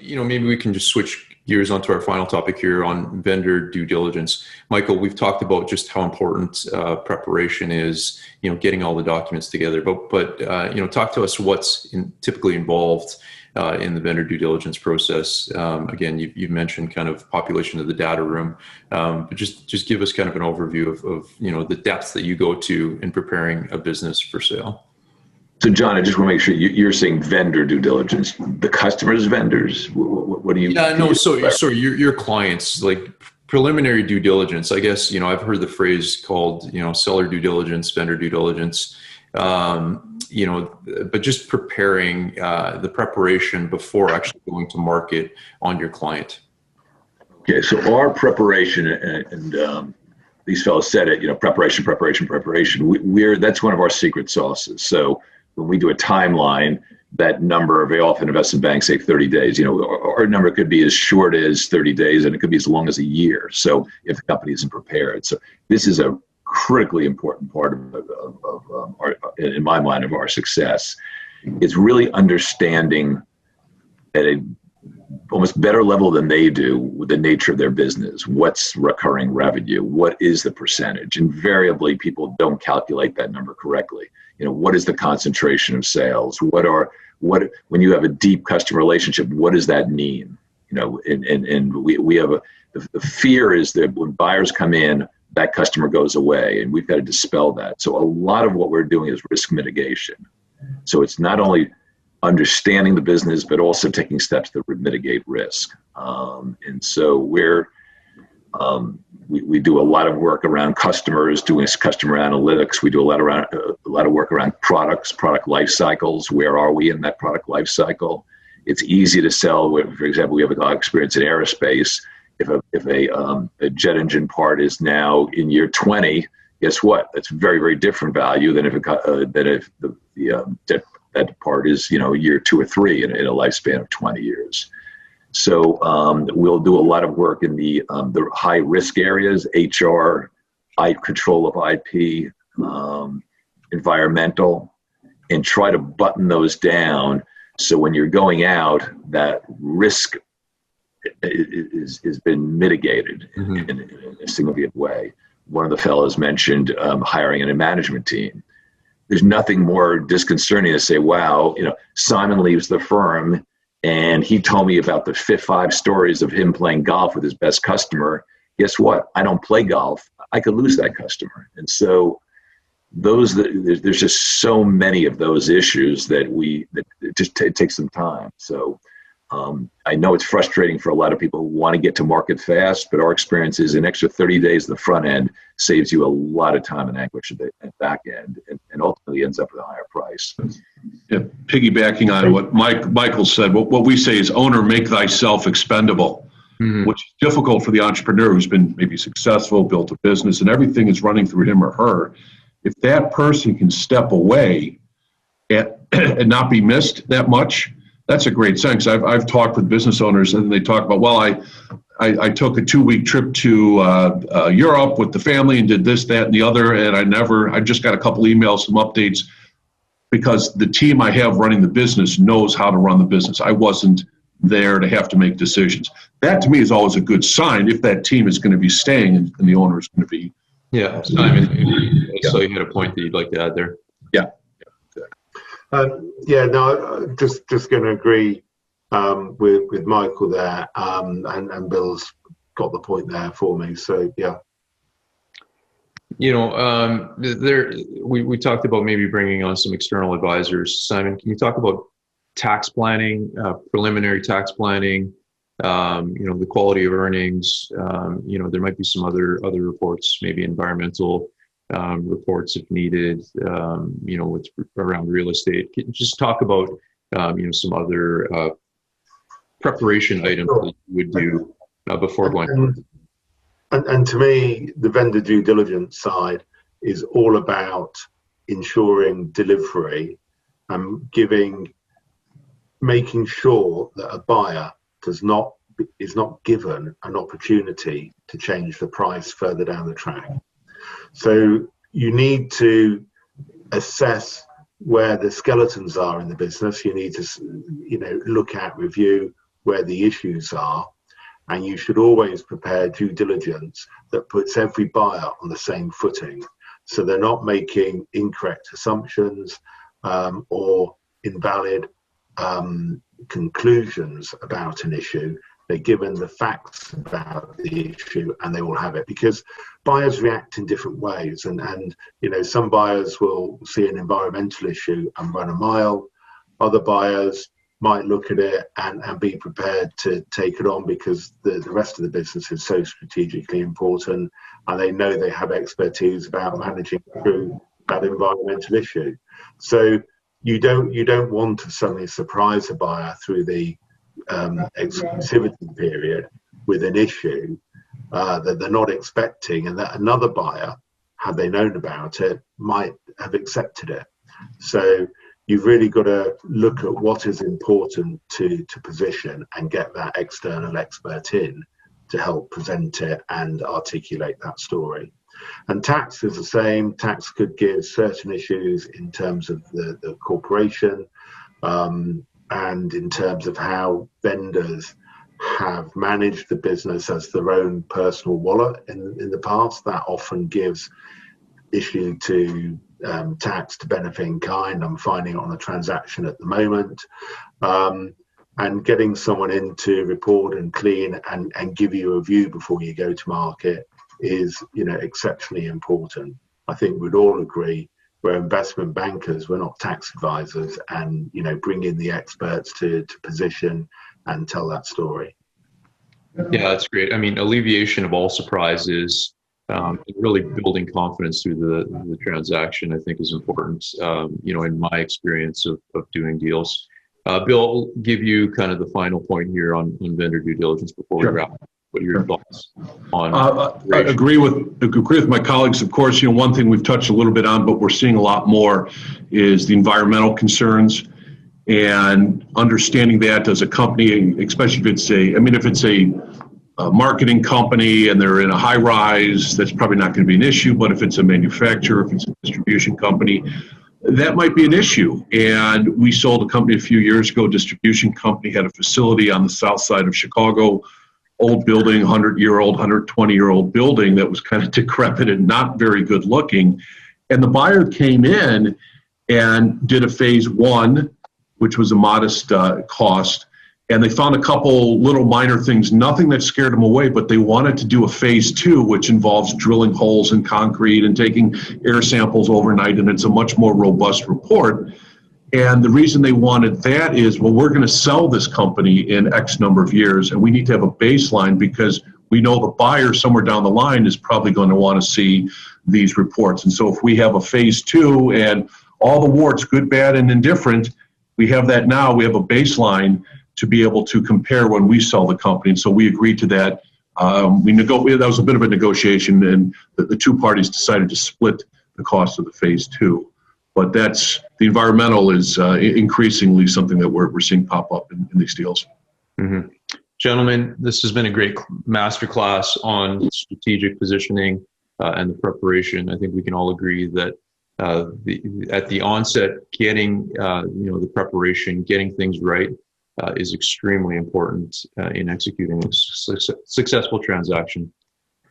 maybe we can just switch gears onto our final topic here on vendor due diligence. Michael, we've talked about just how important preparation is, getting all the documents together. But talk to us what's typically involved in the vendor due diligence process. Again, you've mentioned kind of population of the data room, but just give us kind of an overview of the depths that you go to in preparing a business for sale. So, John, I just want to make sure you're saying vendor due diligence, the customer's vendors. What do you? Yeah, no. So your clients, like preliminary due diligence. I guess I've heard the phrase called seller due diligence, vendor due diligence. But just preparing the preparation before actually going to market on your client. Okay, so our preparation, and these fellows said it, preparation. That's one of our secret sauces. So when we do a timeline, that number, very often investment banks say 30 days. Our number could be as short as 30 days, and it could be as long as a year. So if the company isn't prepared, so this is a critically important part of our, in my mind, of our success. It's really understanding at a almost better level than they do the nature of their business. What's recurring revenue? What is the percentage? Invariably, people don't calculate that number correctly. What is the concentration of sales? When you have a deep customer relationship, what does that mean? And we have the fear is that when buyers come in, that customer goes away, and we've got to dispel that. So a lot of what we're doing is risk mitigation. So it's not only understanding the business, but also taking steps to mitigate risk. And so we do a lot of work around customers, doing customer analytics. We do a lot of work around products, product life cycles. Where are we in that product life cycle? It's easy to sell. For example, we have a lot of experience in aerospace. If a jet engine part is now in year 20, guess what? That's very, very different value than if that part is year 2 or 3 in a lifespan of 20 years. So we'll do a lot of work in the high risk areas, HR, control of IP, environmental, and try to button those down. So when you're going out, that risk has been mitigated in a significant way. One of the fellows mentioned hiring a management team. There's nothing more disconcerting to say, wow, Simon leaves the firm and he told me about the 5 stories of him playing golf with his best customer. Guess what? I don't play golf. I could lose that customer. And so there's just so many of those issues that it takes some time. So I know it's frustrating for a lot of people who want to get to market fast, but our experience is an extra 30 days at the front end saves you a lot of time and anguish at the back end, and ultimately ends up with a higher price. Yeah, piggybacking on what Michael said, what we say is owner, make thyself expendable, which is difficult for the entrepreneur who's been maybe successful, built a business, and everything is running through him or her. If that person can step away and not be missed that much, that's a great sign. Because I've talked with business owners and they talk about, well, I took a 2-week trip to Europe with the family and did this, that, and the other, and I just got a couple emails, some updates, because the team I have running the business knows how to run the business. I wasn't there to have to make decisions. That to me is always a good sign if that team is going to be staying and the owner is going to be. Yeah, Simon, so you had a point that you'd like to add there. Yeah. Just going to agree with Michael there, and Bill's got the point there for me. So yeah. We talked about maybe bringing on some external advisors. Simon, can you talk about tax planning, preliminary tax planning, the quality of earnings? There might be some other reports, maybe environmental reports if needed, with around real estate. Can you just talk about, some other preparation items that you would do before going? And to me, the vendor due diligence side is all about ensuring delivery and making sure that a buyer is not given an opportunity to change the price further down the track. So you need to assess where the skeletons are in the business. You need to, look at, review where the issues are, and you should always prepare due diligence that puts every buyer on the same footing, so they're not making incorrect assumptions or invalid conclusions about an issue. They're given the facts about the issue and they will have it, because buyers react in different ways, and you know, some buyers will see an environmental issue and run a mile. Other buyers might look at it and be prepared to take it on because the rest of the business is so strategically important, and they know they have expertise about managing through that environmental issue. So you don't want to suddenly surprise a buyer through the exclusivity period with an issue that they're not expecting, and that another buyer, had they known about it, might have accepted it. So you've really got to look at what is important to position and get that external expert in to help present it and articulate that story. And tax is the same. Tax could give certain issues in terms of the corporation, and in terms of how vendors have managed the business as their own personal wallet in the past. That often gives issue to tax to benefit in kind. I'm finding it on a transaction at the moment. And getting someone in to report and clean and give you a view before you go to market is, you know, exceptionally important. I think we'd all agree we're investment bankers, we're not tax advisors, and, you know, bring in the experts to position and tell that story. Yeah, that's great. I mean, alleviation of all surprises, really building confidence through the transaction, I think, is important, you know, in my experience of doing deals. Bill, I'll give you kind of the final point here on vendor due diligence before we wrap up. What are your thoughts on? I agree with my colleagues. Of course, you know, one thing we've touched a little bit on, but we're seeing a lot more, is the environmental concerns, and understanding that as a company, especially if it's a marketing company and they're in a high rise, that's probably not going to be an issue. But if it's a manufacturer, if it's a distribution company, that might be an issue. And we sold a company a few years ago. Distribution company had a facility on the south side of Chicago. Old building, 100-year-old, 120-year-old building that was kind of decrepit and not very good looking. And the buyer came in and did a phase one, which was a modest cost. And they found a couple little minor things, nothing that scared them away, but they wanted to do a phase two, which involves drilling holes in concrete and taking air samples overnight. And it's a much more robust report. And the reason they wanted that is, well, we're going to sell this company in X number of years, and we need to have a baseline because we know the buyer somewhere down the line is probably going to want to see these reports. And so if we have a phase two and all the warts, good, bad, and indifferent, we have that now. We have a baseline to be able to compare when we sell the company. And so we agreed to that. That was a bit of a negotiation, and the two parties decided to split the cost of the phase two. But the environmental is increasingly something that we're seeing pop up in these deals. Mm-hmm. Gentlemen, this has been a great masterclass on strategic positioning and the preparation. I think we can all agree that at the onset, getting the preparation, getting things right is extremely important in executing a successful transaction.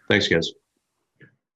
Thanks, guys.